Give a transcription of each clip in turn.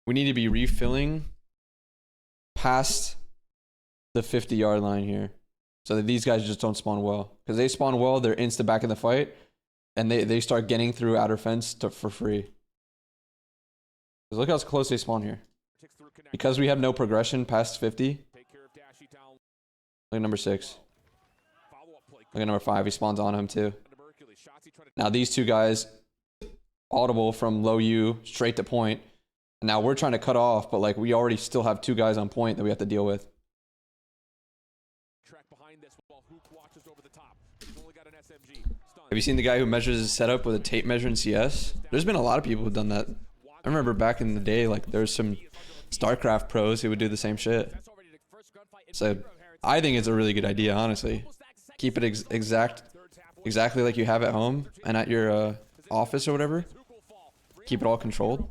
We need to be refilling past the 50-yard line here, so that these guys just don't spawn well. Because they spawn well, they're insta back in the fight, and they start getting through outer fence for free. Because look how close they spawn here. Because we have no progression past 50. Look at number 6. Look at number 5. He spawns on him too. Now these two guys, audible from low U straight to point. And now we're trying to cut off, but like we already still have 2 guys on point that we have to deal with. Have you seen the guy who measures his setup with a tape measure in CS? There's been a lot of people who've done that. I remember back in the day, like there's some StarCraft pros who would do the same shit. So I think it's a really good idea, honestly. Keep it exactly like you have at home and at your office or whatever. Keep it all controlled.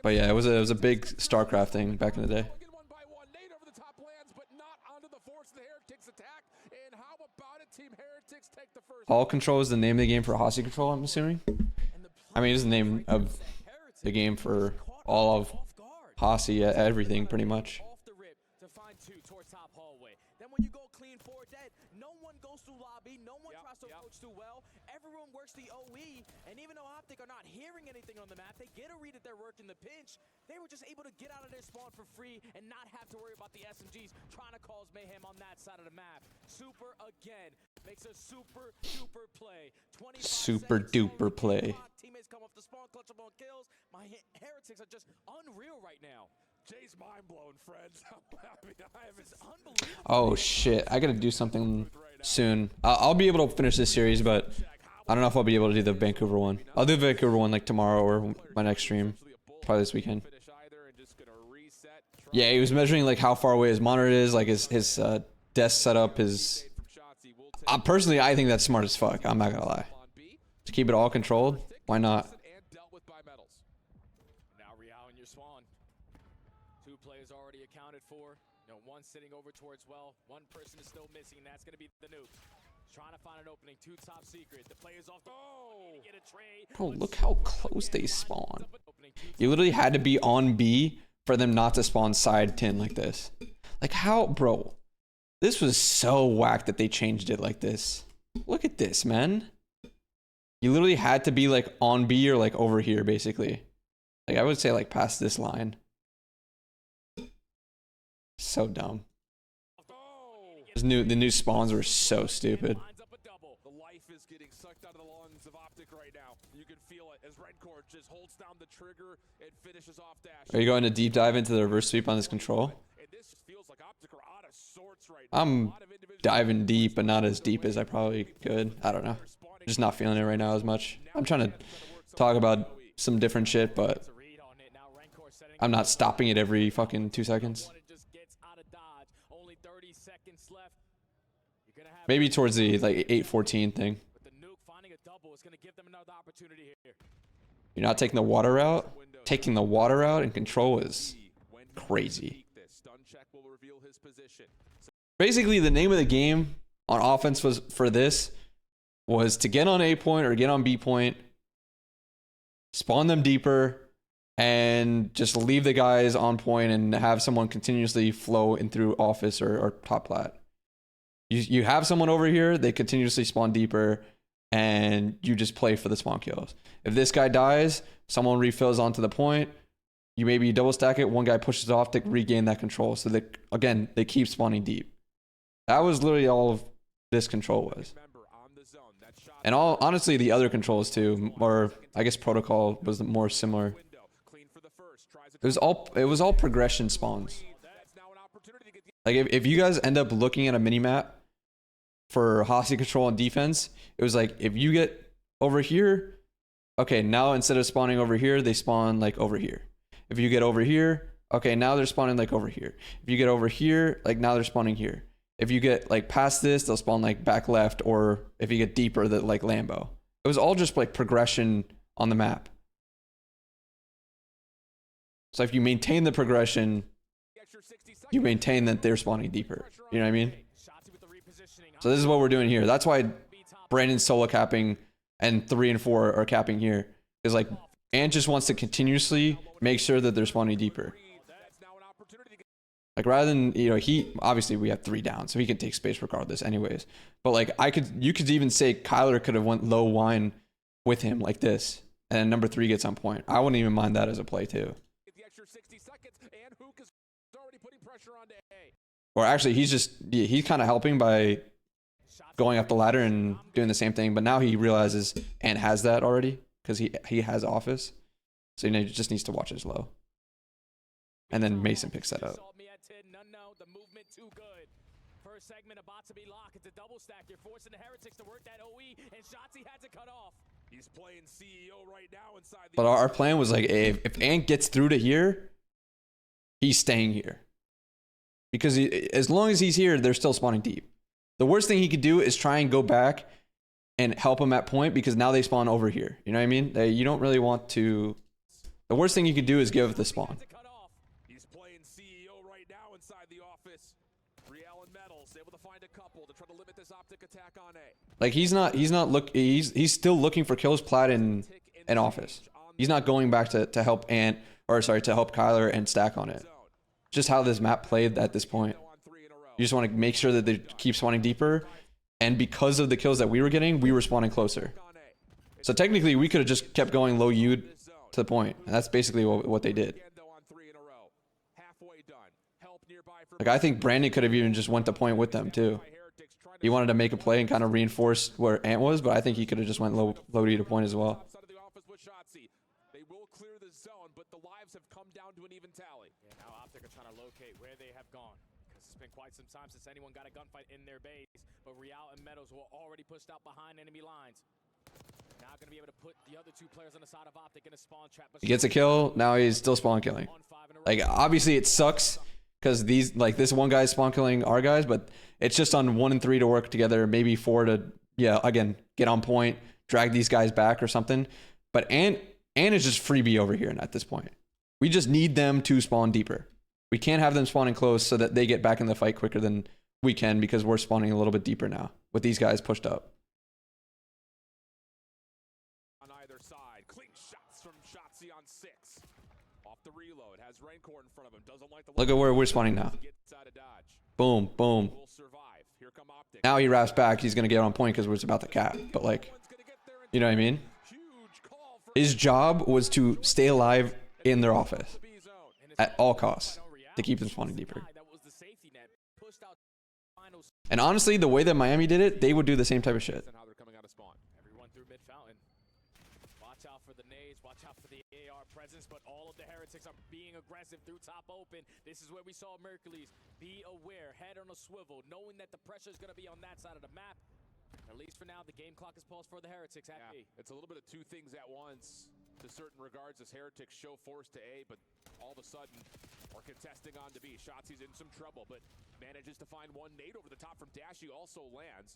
But yeah, it was a big StarCraft thing back in the day. All control is the name of the game for HACIE control, I'm assuming. I mean, it's the name of the game for all of HACIE, everything pretty much. Everyone works the OE, and even though OpTic are not hearing anything on the map, they get a read that they're working the pinch. They were just able to get out of their spawn for free and not have to worry about the SMGs trying to cause mayhem on that side of the map. Super again makes a super duper play. Super duper play. Teammates come off the spawn, clutch up on kills. My heretics are just unreal right now. Jay's mind blown, friends. Oh shit! I gotta do something soon. I'll be able to finish this series, but I don't know if I'll be able to do the Vancouver one. I'll do the Vancouver one like tomorrow or my next stream, probably this weekend. Yeah, he was measuring like how far away his monitor is, like his desk setup. Personally, I think that's smart as fuck. I'm not gonna lie. To keep it all controlled, why not? Players already accounted for. No, one sitting over towards well. One person is still missing, and that's going to be the nuke. Trying to find an opening. 2 top secret. The players off the get a trade. Bro, look how close they spawn. You literally had to be on B for them not to spawn side 10 like this. Like how, bro? This was so whack that they changed it like this. Look at this, man. You literally had to be like on B or like over here, basically. Like I would say like past this line. So dumb. The new spawns were so stupid. The life is getting sucked out of the lungs of OpTic right now. You can feel it as Redcore just holds down the trigger and finishes off dash. Are you going to deep dive into the reverse sweep on this control? I'm diving deep, but not as deep as I probably could. I don't know. I'm just not feeling it right now as much. I'm trying to talk about some different shit, but I'm not stopping it every fucking 2 seconds. Maybe towards the like 8:14 thing. You're not taking the water route. Taking the water route and control is crazy. Basically, the name of the game on offense was to get on A point or get on B point, spawn them deeper, and just leave the guys on point and have someone continuously flow in through office or top plat. You have someone over here, they continuously spawn deeper, and you just play for the spawn kills. If this guy dies, someone refills onto the point, you maybe double stack it, one guy pushes off to regain that control. So that, again, they keep spawning deep. That was literally all of this control was. And honestly, the other controls too, or I guess protocol was more similar. It was all progression spawns. Like if you guys end up looking at a mini map for HACIE control and defense, it was like if you get over here, okay, now instead of spawning over here, they spawn like over here. If you get over here, okay, now they're spawning like over here. If you get over here, like now they're spawning here. If you get like past this, they'll spawn like back left, or if you get deeper, that like Lambo. It was all just like progression on the map. So if you maintain the progression, you maintain that they're spawning deeper. You know what I mean? So this is what we're doing here. That's why Brandon's solo capping and 3 and 4 are capping here. Because like Ant just wants to continuously make sure that they're spawning deeper. Like rather than, you know, he obviously we have 3 down, so he can take space regardless anyways. But like you could even say Kyler could have went low wine with him like this, and number 3 gets on point. I wouldn't even mind that as a play too. Or actually he's kind of helping by going up the ladder and doing the same thing, but now he realizes Ant has that already because he has office. So he just needs to watch his low. And then Mason picks that up. The movement too good. First segment about to be locked. It's a double stack. You're forcing the Heretics to work that OE, and Shotzi had to cut off. He's playing CEO right now inside the. But our plan was like, if Ant gets through to here, he's staying here. Because as long as he's here, they're still spawning deep. The worst thing he could do is try and go back and help him at point, because now they spawn over here. You know what I mean? You don't really want to. The worst thing you could do is give the spawn. Like he's still looking for kills plat in office. He's not going back to help Ant, or sorry, to help Kyler and stack on it. Just how this map played at this point. You just want to make sure that they keep spawning deeper, and because of the kills that we were getting, we were spawning closer. So technically we could have just kept going low U to the point, and that's basically what they did. Like I think Brandon could have even just went to point with them too. He wanted to make a play and kind of reinforce where Ant was, but I think he could have just went low D to point as well. They will clear the zone, but the lives have come down to an even tally. Yeah, now OpTic are trying to locate where they have gone, because it's been quite some time since anyone got a gunfight in their base. But Real and Meadows were already pushed out behind enemy lines. Now going to be able to put the other 2 players on the side of OpTic in a spawn trap. He gets a kill. Now he's still spawn killing. Like obviously it sucks, because this one guy is spawn killing our guys, but it's just on 1 and 3 to work together, maybe 4 to, yeah, again, get on point, drag these guys back or something. But Ant is just freebie over here at this point. We just need them to spawn deeper. We can't have them spawning close so that they get back in the fight quicker than we can, because we're spawning a little bit deeper now with these guys pushed up. On either side, clean shots from Shotzi on 6. Off the reload, has Rancor in front of him. Doesn't like the Look at where we're spawning now. Boom, boom. Now he wraps back. He's going to get on point because we're about to cap. But like, you know what I mean? His job was to stay alive in their office at all costs to keep them spawning deeper. And honestly, the way that Miami did it, they would do the same type of shit. Watch out for the nades, watch out for the AR presence, but all of the Heretics are being aggressive through top open. This is where we saw Mercules. Be aware, head on a swivel, knowing that the pressure is going to be on that side of the map. At least for now, the game clock is paused for the Heretics at B. It's a little bit of 2 things at once to certain regards as Heretics show force to A, but all of a sudden are contesting on to B. Shotzi's in some trouble, but manages to find 1 nade over the top from Dashy, also lands.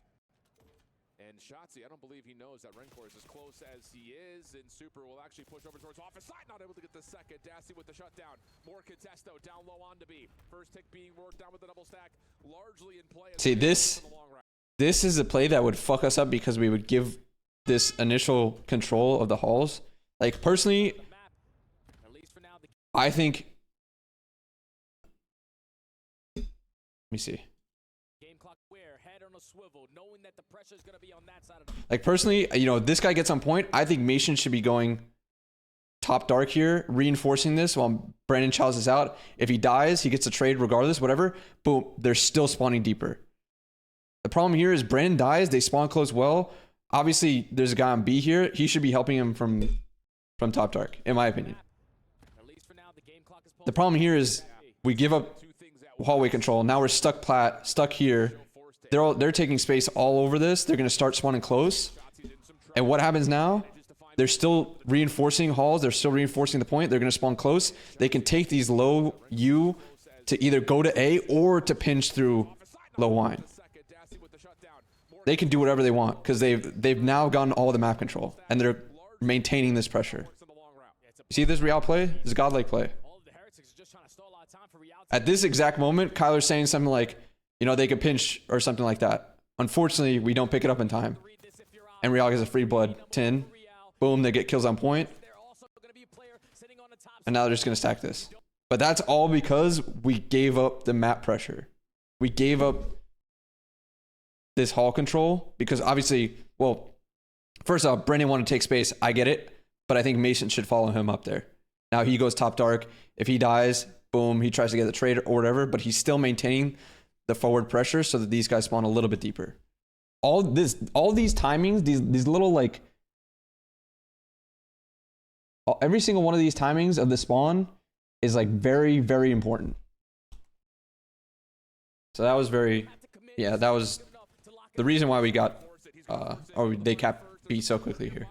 And Shotzi, I don't believe he knows that Rencor is as close as he is, and Super will actually push over towards office side, not able to get the second. Dashy with the shutdown. More contesto down low on to B. First tick being worked down with the double stack, largely in play. See, this is a play that would fuck us up, because we would give this initial control of the halls. Like personally, I think. Let me see. Like personally, you know, this guy gets on point. I think Mason should be going top dark here, reinforcing this while Brandon Childs is out. If he dies, he gets a trade regardless, whatever. Boom, they're still spawning deeper. The problem here is Brandon dies, they spawn close well. Obviously, there's a guy on B here. He should be helping him from top dark, in my opinion. The problem here is we give up hallway control. Now we're stuck here. They're taking space all over this. They're going to start spawning close. And what happens now? They're still reinforcing halls. They're still reinforcing the point. They're going to spawn close. They can take these low U to either go to A or to pinch through low wine. They can do whatever they want, because they've now gotten all the map control, and they're maintaining this pressure. You see this Real play? This is godlike play. At this exact moment, Kyler's saying something like, you know, they could pinch or something like that. Unfortunately, we don't pick it up in time. And Real gets a free blood 10. Boom, they get kills on point. And now they're just going to stack this. But that's all because we gave up the map pressure. We gave up this hall control because obviously, well, first off, Brendan wanted to take space. I get it. But I think Mason should follow him up there. Now he goes top dark. If he dies, boom, he tries to get the trade or whatever, but he's still maintaining the forward pressure so that these guys spawn a little bit deeper. All these timings, these little like, every single one of these timings of the spawn is like very, very important. So that was very, yeah, that was the reason why we got, or they capped B so quickly here.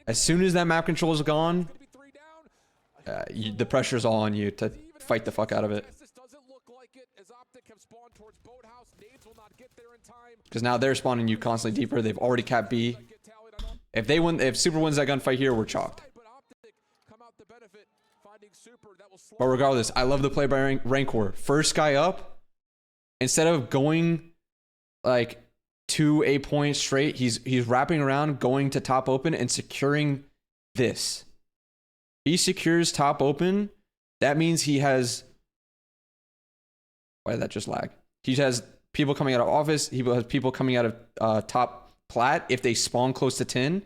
As soon as that map control is gone, the pressure's all on you to fight the fuck out of it. Because now they're spawning you constantly deeper. They've already capped B. If Super wins that gunfight here, we're chalked. But regardless, I love the play by Rancor. First guy up, instead of going like to a point straight, he's wrapping around, going to top open and securing this. He secures top open. That means he has, why did that just lag? He has people coming out of office. He has people coming out of top plat if they spawn close to 10.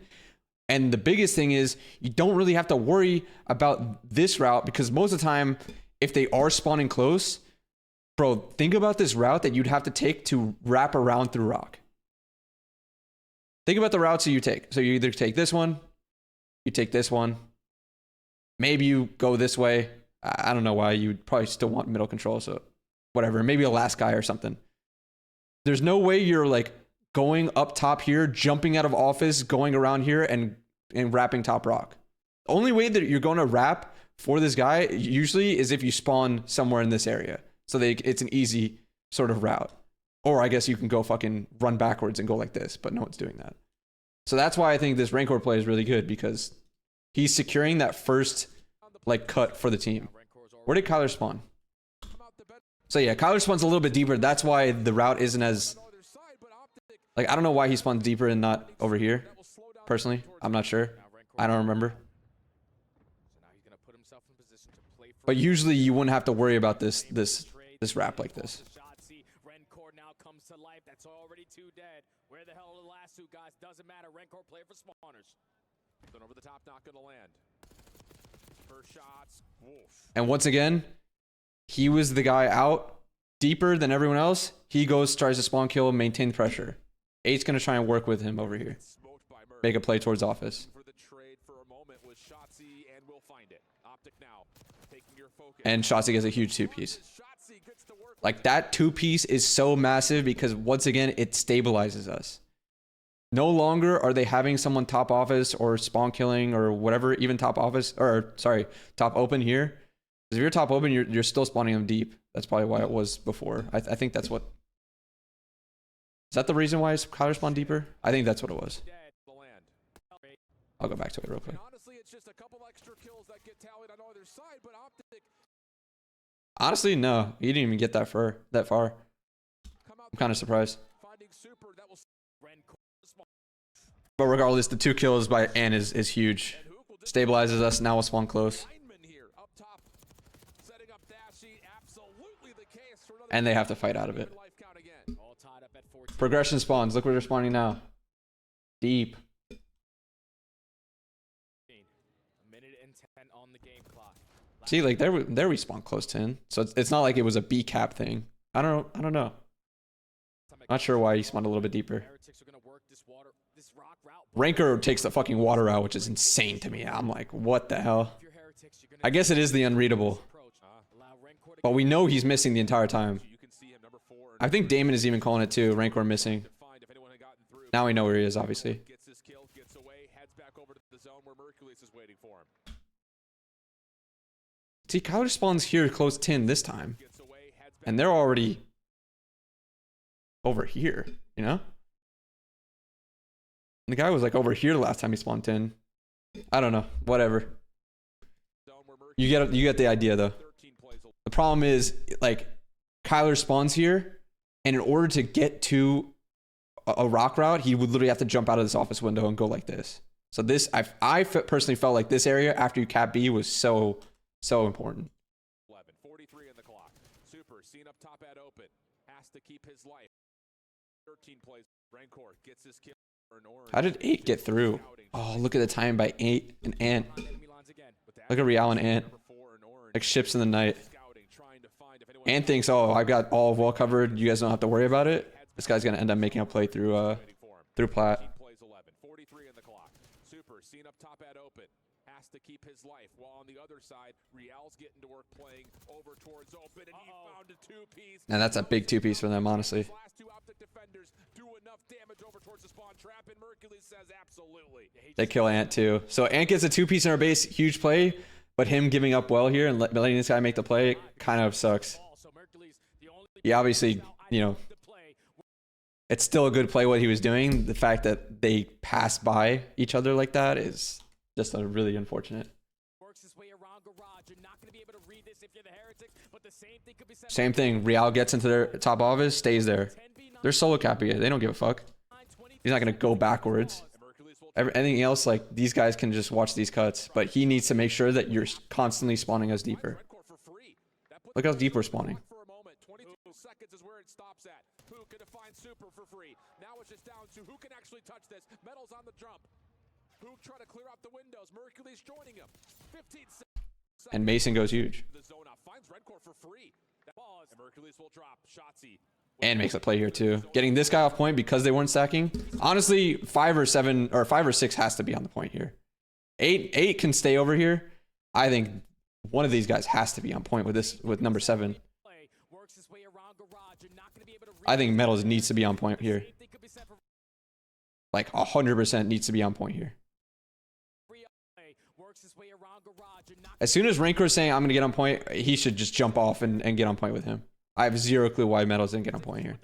And the biggest thing is you don't really have to worry about this route because most of the time, if they are spawning close, bro, think about this route that you'd have to take to wrap around through rock. Think about the routes that you take. So you either take this one, you take this one, maybe you go this way. I don't know why. You'd probably still want middle control, so whatever. Maybe a last guy or something. There's no way you're like going up top here, jumping out of office, going around here, and wrapping top rock. The only way that you're going to wrap for this guy usually is if you spawn somewhere in this area. So it's an easy sort of route. Or I guess you can go fucking run backwards and go like this, but no one's doing that. So that's why I think this Rancor play is really good because he's securing that first like cut for the team. Where did Kyler spawn? So yeah, Kyler spawns a little bit deeper. That's why the route isn't as, like, I don't know why he spawns deeper and not over here. Personally, I'm not sure. I don't remember. But usually you wouldn't have to worry about this wrap like this. That's already too dead. Where the hell are the last two guys? Doesn't matter. Rancor play for spawners. Then over the top, not gonna land. First shots. Woof. And once again, he was the guy out deeper than everyone else. He goes, tries to spawn kill, maintain pressure. 8's gonna try and work with him over here. Make a play towards office. For the trade for a moment with Shotzi, and we'll find it. OpTic now taking your focus. And Shotzi gets a huge 2-piece. Like that 2-piece is so massive because once again, it stabilizes us. No longer are they having someone top office or spawn killing or whatever, even top office, or sorry, top open here. Because if you're top open, you're still spawning them deep. That's probably why it was before. I think that's what. Is that the reason why Kyler spawned deeper? I think that's what it was. I'll go back to it real quick. Honestly, it's just a couple extra kills that get tallied on either side, but OpTic. Honestly, no. He didn't even get that far. I'm kind of surprised. But regardless, the 2 kills by Ann is huge. Stabilizes us. Now we'll spawn close. And they have to fight out of it. Progression spawns. Look where they're spawning now. Deep. See, like there we spawned close to 10. So it's not like it was a B cap thing. I don't know. Not sure why he spawned a little bit deeper. Rancor takes the fucking water out, which is insane to me. I'm like, what the hell? I guess it is the unreadable. But we know he's missing the entire time. I think Damon is even calling it too. Rancor missing. Now we know where he is, obviously. See, Kyler spawns here close 10 this time. And they're already over here, you know? And the guy was like over here the last time he spawned 10. I don't know. Whatever. You get the idea though. The problem is, like, Kyler spawns here, and in order to get to a rock route, he would literally have to jump out of this office window and go like this. So this, personally felt like this area after you cap B was so important. 11:43 in the clock. Super seen up top at open. Has to keep his life. 13 plays. Rancor gets his kill. How did 8 get through? Oh, look at the time by 8 and Ant. Look at Real and Ant. Like ships in the night. Ant thinks, oh, I've got all well covered. You guys don't have to worry about it. This guy's gonna end up making a play through plat. 43 in the clock. Super seen up top at open. Has to keep his life. While on the other side, Real's getting to work playing over towards open, and he found a two-piece. And that's a big two-piece for them, honestly. Last two OpTic defenders do enough damage over towards the spawn trap, and Mercules says absolutely. They kill Ant too. So Ant gets a two-piece in our base, huge play, but him giving up well here and letting this guy make the play kind of sucks. He obviously, you know, it's still a good play what he was doing. The fact that they passed by each other like that is just a really unfortunate. Same thing. Real gets into their top office, stays there. They're solo capping it. They don't give a fuck. He's not gonna go backwards. Anything else, like these guys can just watch these cuts, but he needs to make sure that you're constantly spawning us deeper. Look how deep we're spawning. Seconds is where it stops at. Who can define Super for free? Now it's just down to who can actually touch this. Metal's on the jump. Who try to clear out the windows? Mercules joining him. 15 seconds. And Mason goes huge. The zone out finds Redcore for free. And Mercules will drop. Shotzzy. And makes a play here too. Getting this guy off point because they weren't stacking. Honestly, 5 or 7 or 5 or 6 has to be on the point here. 8 can stay over here. I think one of these guys has to be on point with this with number 7. I think Metals needs to be on point here. Like 100% needs to be on point here. As soon as Rancor is saying I'm gonna get on point, he should just jump off and get on point with him. I have zero clue why Metals didn't get on point here.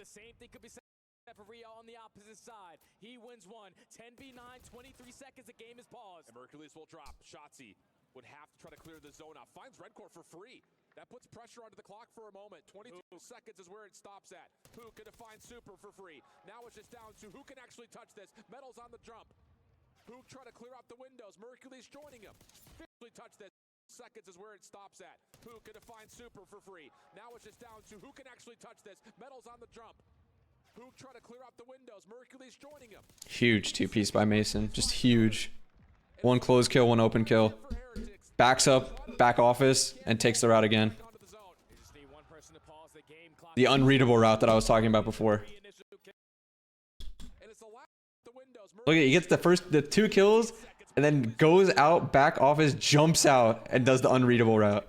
He wins one. 10v9, 23 seconds. The game is paused. And Mercules will drop. Shotzzy would have to try to clear the zone out. Finds Redcore for free. That puts pressure onto the clock for a moment. 22 seconds is where it stops at. Who can define Super for free? Now it's just down to who can actually touch this. Metal's on the jump. Who try to clear out the windows? Mercules joining him. Actually touch this. Seconds is where it stops at. Who can define Super for free? Now it's just down to who can actually touch this. Metal's on the jump. Who try to clear out the windows? Mercules joining him. Huge two-piece by Mason. Just huge. One close kill, one open kill. Backs up, back office, and takes the route again. The unreadable route that I was talking about before. Look at it, he gets the 2 kills, and then goes out, back office, jumps out, and does the unreadable route.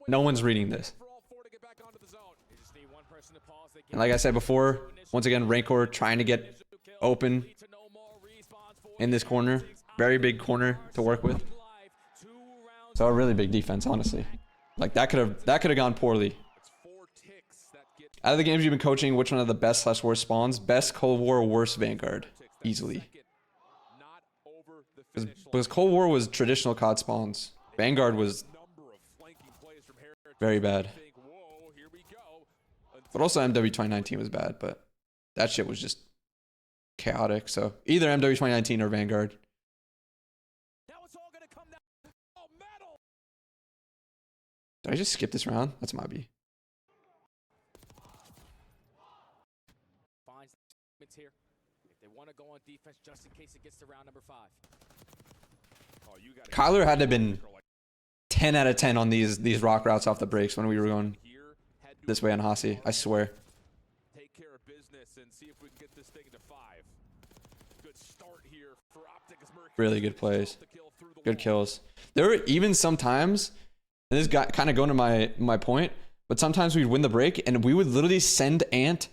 No one's reading this. And like I said before, once again, Rancor trying to get open in this corner. Very big corner to work with. So a really big defense, honestly. Like that could have gone poorly. Out of the games you've been coaching, which one of the best / worst spawns? Best Cold War, worst Vanguard. Easily. Because Cold War was traditional COD spawns. Vanguard was very bad. But also MW 2019 was bad, but that shit was just chaotic. So either MW 2019 or Vanguard. Did I just skip this round? That's my B. Here. If they want to go on defense just in case it gets to round number 5. Kyler had to have been 10 out of 10 on these rock routes off the breaks when we were going this way on Hasi. I swear. Take care of business and see if we can get this thing to 5. Good start here for OpTic. Really good plays. Good kills. There were even some times, and this got kind of going to my point, but sometimes we'd win the break and we would literally send Ant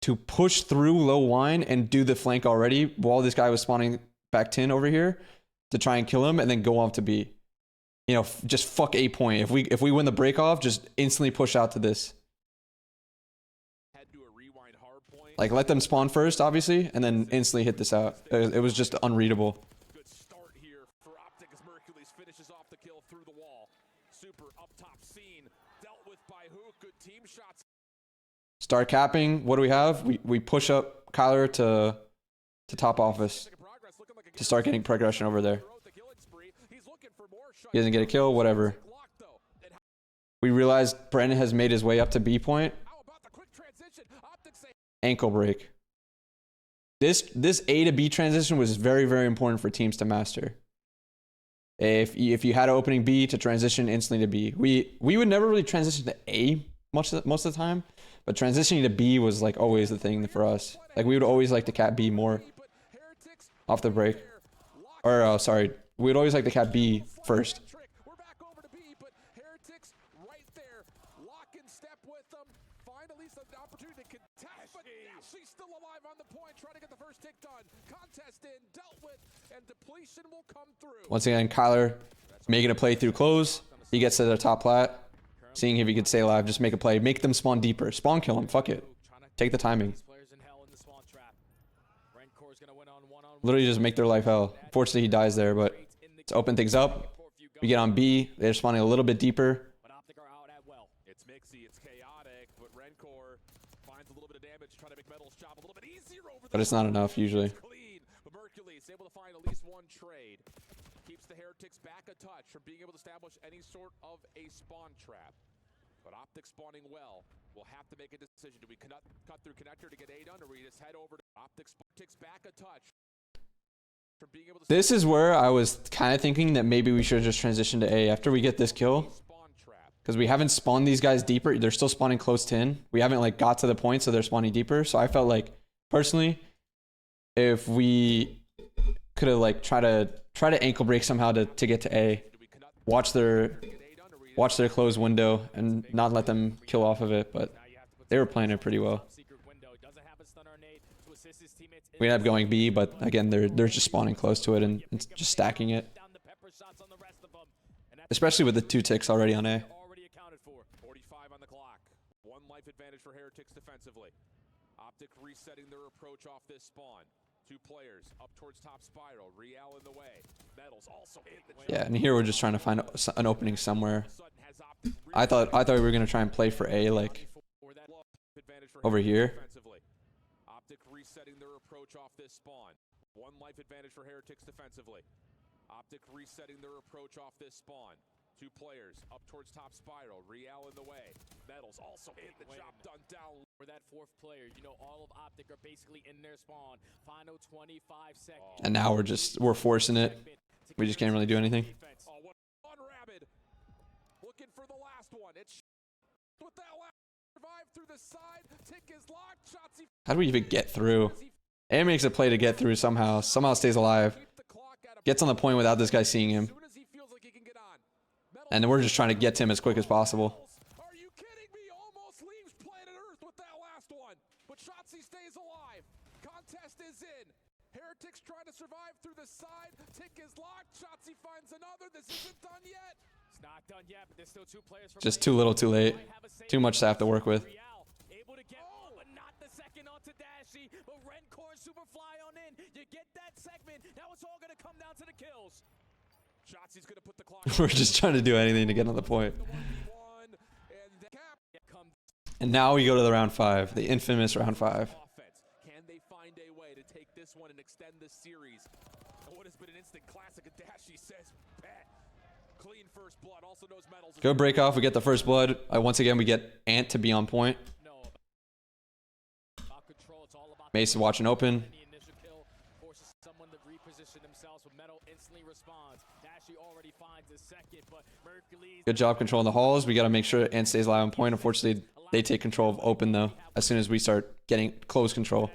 to push through low wine and do the flank already while this guy was spawning back 10 over here to try and kill him and then go off to B. You know, just fuck A point. If we win the break off, just instantly push out to this. Like let them spawn first, obviously, and then instantly hit this out. It was just unreadable. Good start here for OpTic as Mercules finishes off the kill through the wall. Super up top scene dealt with by who? Good team shots. Start capping. What do we have? We push up Kyler to top office. to start getting progression over there. He doesn't get a kill, whatever. We realized Brandon has made his way up to B point. Ankle break. This A to B transition was very, very important for teams to master. If you had an opening B to transition instantly to B. We would never really transition to A most of the time, but transitioning to B was like always the thing for us. Like we would always like to cap B more off the break. Or sorry, we would always like to cap B first. She's still alive on the point, trying to get the first tick done. Contest in, dealt with, and depletion will come through. Once again, Kyler making a play through close. He gets to the top plat. Seeing if he could stay alive, just make a play. Make them spawn deeper. Spawn kill him, fuck it. Take the timing. Literally just make their life hell. Fortunately, he dies there, but to open things up, we get on B. They're spawning a little bit deeper. It's mixy, it's chaotic, but Rencor finds a little bit of damage, trying to make Metal's job a little bit easier over But it's not enough usually. Clean, but Mercules able to find at least one trade. Keeps the Heretics back a touch from being able to establish any sort of a spawn trap. But OpTic spawning well. We'll have to make a decision. Do we cut through connector to get A done, or we just head over to OpTic's back a touch? From being able to This is where I was kind of thinking that maybe we should just transition to A after we get this kill. Because we haven't spawned these guys deeper. They're still spawning close to in. We haven't like got to the point, so they're spawning deeper. So I felt like, personally, if we could have like try to ankle break somehow to get to A, watch their close window and not let them kill off of it. But they were playing it pretty well. We ended up going B, but again, they're just spawning close to it and just stacking it. Especially with the 2 ticks already on A. 45 on the clock. 1 life advantage for Heretics defensively. OpTic resetting their approach off this spawn. 2 players up towards top spiral. Real in the way. Metals also in the Yeah, and here we're just trying to find an opening somewhere. I thought we were gonna try and play for A like over here. OpTic resetting their approach off this spawn. 1 life advantage for Heretics defensively. OpTic resetting their approach off this spawn. 2 players up towards top spiral. Real in the way. Metals also in the job done down. For that 4th player, you know, all of OpTic are basically in their spawn. Final 25 seconds. And now we're forcing it. We just can't really do anything. Oh, one rabid. Looking for the last one. It's with that last survive through the side. Tick is locked. Shots. How do we even get through? A makes a play to get through somehow. Somehow stays alive. Gets on the point without this guy seeing him. And then we're just trying to get to him as quick as possible. Are you kidding me? Almost leaves planet Earth with that last one. But Shotzi stays alive. Contest is in. Heretics trying to survive through the side. Tick is locked. Shotzi finds another. This isn't done yet. It's not done yet, but there's still 2 players from Just too little, too late. Too much to have to work with. Able to get but not the second onto Dashy, but Rencor and Superfly on in. You get that segment. Now it's all gonna come down to the kills. Shotzi's gonna put the clock. We're just trying to do anything to get on the point. And now we go to the round 5, the infamous round 5. Can they find a way to take this one and extend this series? What has been an instant classic, a Dashy says, bet. Clean first blood, also knows Metals. Good break off, we get the first blood. Once again, we get Ant to be on point. Mason watching open. Good job controlling the halls. We got to make sure Ant stays alive on point. Unfortunately, they take control of open though. As soon as we start getting close control.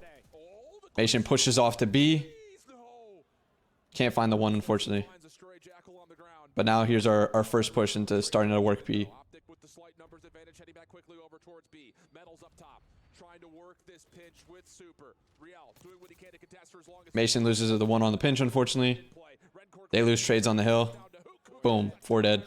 Mason pushes off to B. Can't find the 1, unfortunately. But now here's our first push into starting to work B. With the slight numbers advantage, heading back quickly over towards B. Metals up top, trying to work this pinch with Super. Real doing what he can to contest for as long as Mason loses the 1 on the pinch, unfortunately. They lose trades on the hill. Boom, 4 dead.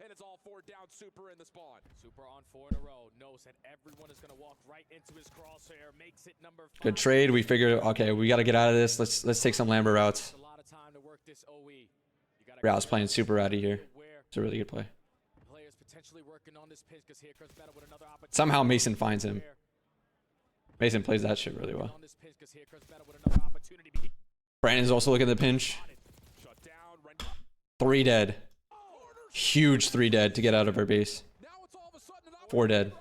And it's all 4 down. Super in the spawn. Super on 4 in a row. Knows that everyone is gonna walk right into his crosshair. Makes it number 5. Good trade. We figured, okay, we got to get out of this. Let's take some Lambert routes. A lot of time to work this OE. Real's playing super ratty here. It's a really good play. Players potentially working on this pitch because here comes Metal with another opportunity. Somehow Mason finds him. Mason plays that shit really well. Brandon's also looking at the pinch. Shut down. 3 dead. Huge 3 dead to get out of our base. 4 dead.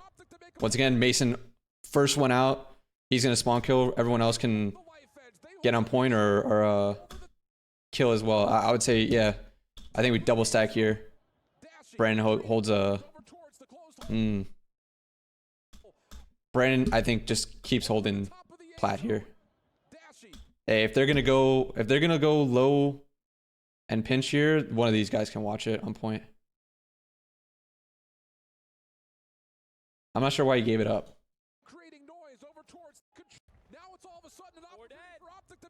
Once again, Mason first one out. He's gonna spawn kill. Everyone else can get on point or kill as well. I would say, yeah. I think we double stack here. Brandon holds a. Brandon, I think, just keeps holding plat here. Hey, if they're gonna go low and pinch here, one of these guys can watch it on point. I'm not sure why he gave it up.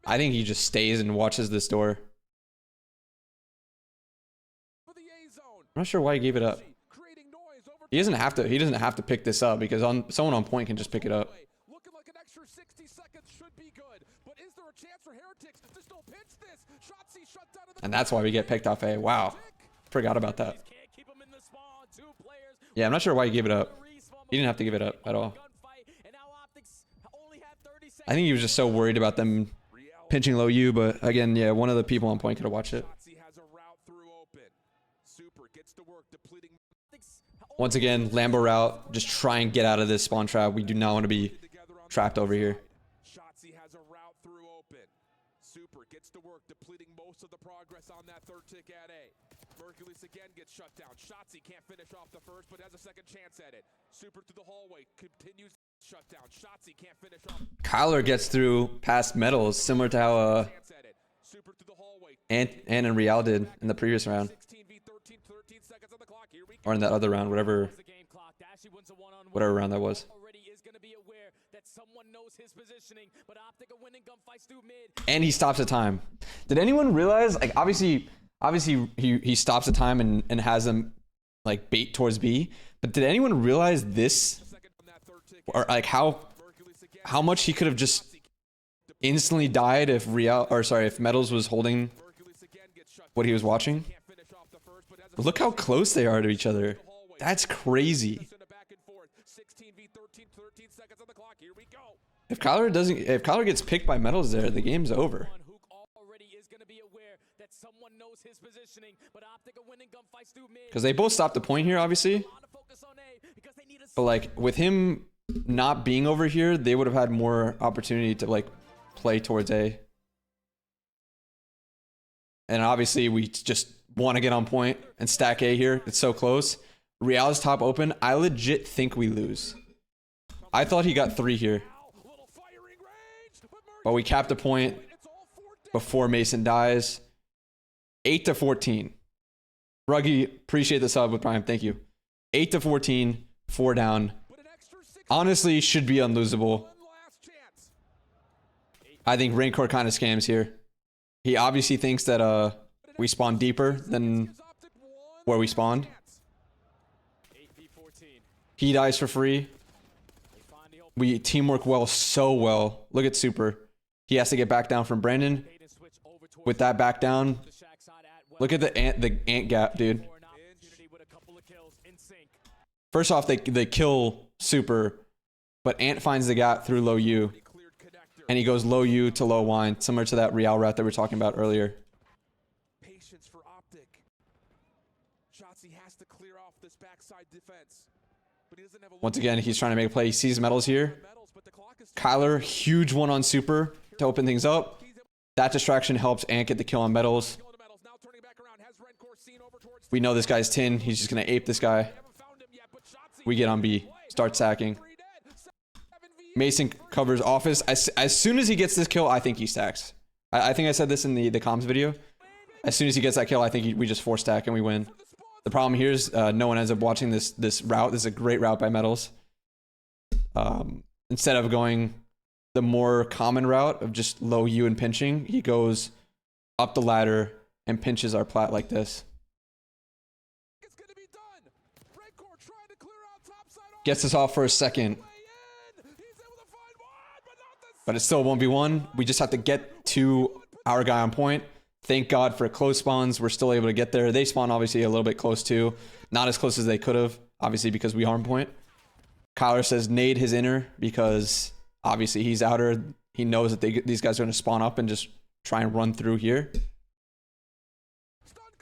I think he just stays and watches this door. I'm not sure why he gave it up. He doesn't have to. He doesn't have to pick this up because someone on point can just pick it up. Looking like an extra 60 seconds should be good. But is there a chance for Heretics to still pinch this? Shotzzy shut down to the And that's why we get picked off A. Wow. Forgot about that. Yeah, I'm not sure why he gave it up. He didn't have to give it up at all. I think he was just so worried about them pinching low U, but again, yeah, one of the people on point could have watched it. Once again, Lambo route, just try and get out of this spawn trap. We do not want to be trapped over here. Shotzzy has a route through open. Super gets to work, depleting most of the progress on that third tick at A. Mercules again gets shut down. Shotzzy can't finish off the first, but has a second chance at it. Super through the hallway, continues shut down. Shotzzy can't finish off. Kyler gets through past metals, similar to how Ant and Real did in the previous round. Or in that other round, whatever round that was. And he stops the time. Did anyone realize, like, obviously he stops the time and has them like bait towards B, but did anyone realize this, or like how much he could have just instantly died if if Metals was holding what he was watching? Look how close they are to each other. That's crazy. If Kyler gets picked by Metals there, the game's over. Because they both stopped the point here, obviously. But like with him not being over here, they would have had more opportunity to like play towards A. And obviously we just want to get on point and stack A here. It's so close. Real is top open. I legit think we lose. I thought he got 3 here. But we capped a point before Mason dies. 8-14. Ruggy, appreciate the sub with Prime. Thank you. 8-14. 4 down. Honestly, should be unlosable. I think Rancor kind of scams here. He obviously thinks that we spawn deeper than where we spawned. He dies for free. We teamwork well, so well. Look at Super. He has to get back down from Brandon. With that back down. Look at the ant gap, dude. First off, they kill Super, but Ant finds the gap through low U. And he goes low U to low wine, similar to that Real route that we were talking about earlier. Patience for OpTic. Shotzzy has to clear off this backside defense. But he doesn't have a Once again, he's trying to make a play. He sees Metals here. Kyler, huge one on Super to open things up. That distraction helps Ant get the kill on Metals. We know this guy's tin. He's just going to ape this guy. We get on B. Start sacking. Mason covers office. As soon as he gets this kill, I think he stacks. I think I said this in the comms video. As soon as he gets that kill, I think we just 4 stack and we win. The problem here is no one ends up watching this route. This is a great route by Metals. Instead of going the more common route of just low U and pinching, he goes up the ladder and pinches our plat like this. Gets us off for a second. But it's still 1v1. We just have to get to our guy on point. Thank God for close spawns. We're still able to get there. They spawn obviously a little bit close too. Not as close as they could have, obviously because we harm point. Kyler says nade his inner because obviously he's outer. He knows that these guys are going to spawn up and just try and run through here.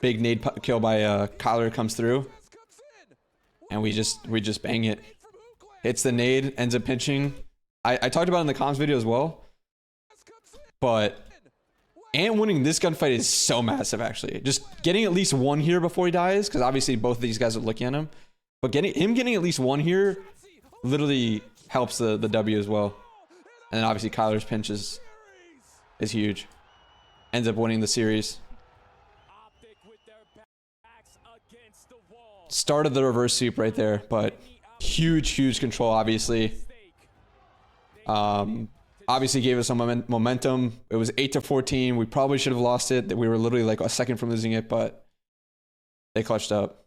Big nade kill by Kyler comes through, and we just bang it. Hits the nade, ends up pinching. I talked about it in the comms video as well, but Ant winning this gunfight is so massive. Actually, just getting at least one here before he dies, because obviously both of these guys are looking at him, but getting at least one here literally helps the W as well. And then obviously Kyler's pinch is huge. Ends up winning the series. Started the reverse sweep right there, but huge control, obviously. Obviously gave us some momentum. It was 8-14. We probably should have lost it. We were literally like a second from losing it, but they clutched up.